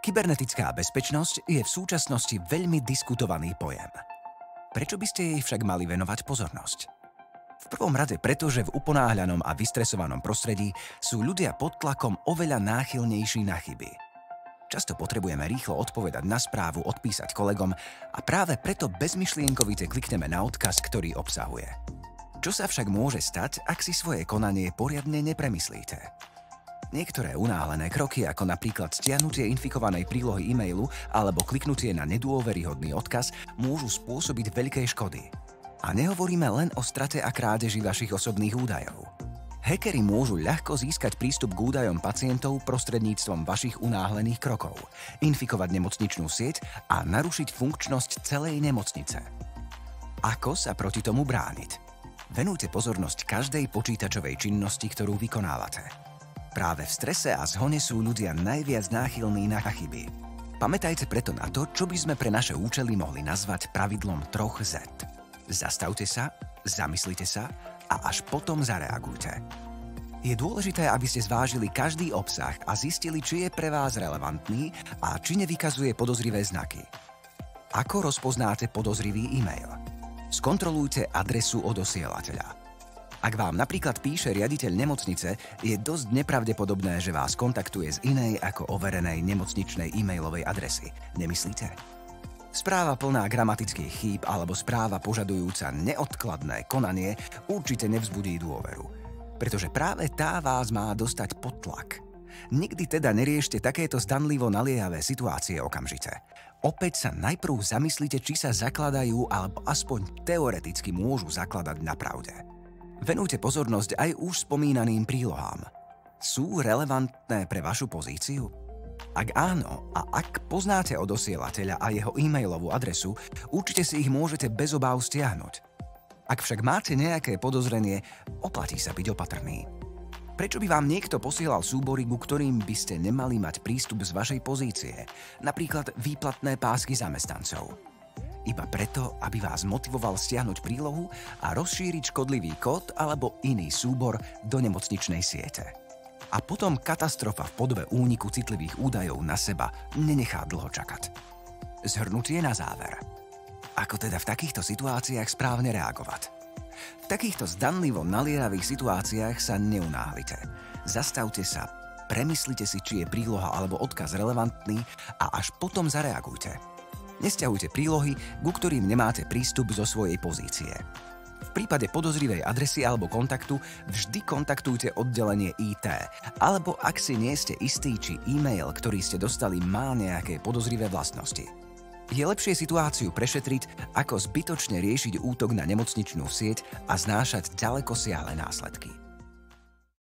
Kybernetická bezpečnosť je v súčasnosti veľmi diskutovaný pojem. Prečo by ste jej však mali venovať pozornosť? V prvom rade preto, že v uponáhľanom a vystresovanom prostredí sú ľudia pod tlakom oveľa náchylnejší na chyby. Často potrebujeme rýchlo odpovedať na správu, odpísať kolegom a práve preto bezmyšlienkovite klikneme na odkaz, ktorý obsahuje. Čo sa však môže stať, ak si svoje konanie poriadne nepremyslíte? Niektoré unáhlené kroky, ako napríklad stiahnutie infikovanej prílohy e-mailu alebo kliknutie na nedôveryhodný odkaz, môžu spôsobiť veľké škody. A nehovoríme len o strate a krádeži vašich osobných údajov. Hackeri môžu ľahko získať prístup k údajom pacientov prostredníctvom vašich unáhlených krokov, infikovať nemocničnú sieť a narušiť funkčnosť celej nemocnice. Ako sa proti tomu brániť? Venujte pozornosť každej počítačovej činnosti, ktorú vykonávate. Práve v strese a zhone sú ľudia najviac náchylní na chyby. Pamätajte preto na to, čo by sme pre naše účely mohli nazvať pravidlom 3Z. Zastavte sa, zamyslite sa a až potom zareagujte. Je dôležité, aby ste zvážili každý obsah a zistili, či je pre vás relevantný a či nevykazuje podozrivé znaky. Ako rozpoznáte podozrivý e-mail? Skontrolujte adresu odosielateľa. Ak vám napríklad píše riaditeľ nemocnice, je dosť nepravdepodobné, že vás kontaktuje z inej ako overenej nemocničnej e-mailovej adresy. Nemyslíte? Správa plná gramatických chýb alebo správa požadujúca neodkladné konanie určite nevzbudí dôveru, pretože práve tá vás má dostať pod tlak. Nikdy teda neriešte takéto zdanlivo naliehavé situácie okamžite. Opäť sa najprv zamyslite, či sa zakladajú alebo aspoň teoreticky môžu zakladať na pravde. Venujte pozornosť aj už spomínaným prílohám. Sú relevantné pre vašu pozíciu? Ak áno a ak poznáte odosielateľa a jeho e-mailovú adresu, určite si ich môžete bez obáv stiahnuť. Ak však máte nejaké podozrenie, oplatí sa byť opatrný. Prečo by vám niekto posielal súbory, ku ktorým by ste nemali mať prístup z vašej pozície, napríklad výplatné pásky zamestnancov? Iba preto, aby vás motivoval stiahnuť prílohu a rozšíriť škodlivý kód alebo iný súbor do nemocničnej siete. A potom katastrofa v podobe úniku citlivých údajov na seba nenechá dlho čakať. Zhrnutie na záver. Ako teda v takýchto situáciách správne reagovať? V takýchto zdanlivo naliehavých situáciách sa neunáhlite. Zastavte sa, premyslite si, či je príloha alebo odkaz relevantný a až potom zareagujte. Nesťahujte prílohy, ku ktorým nemáte prístup zo svojej pozície. V prípade podozrivej adresy alebo kontaktu vždy kontaktujte oddelenie IT, alebo ak si nie ste istí, či e-mail, ktorý ste dostali, má nejaké podozrivé vlastnosti. Je lepšie situáciu prešetriť, ako zbytočne riešiť útok na nemocničnú sieť a znášať ďalekosiahle následky.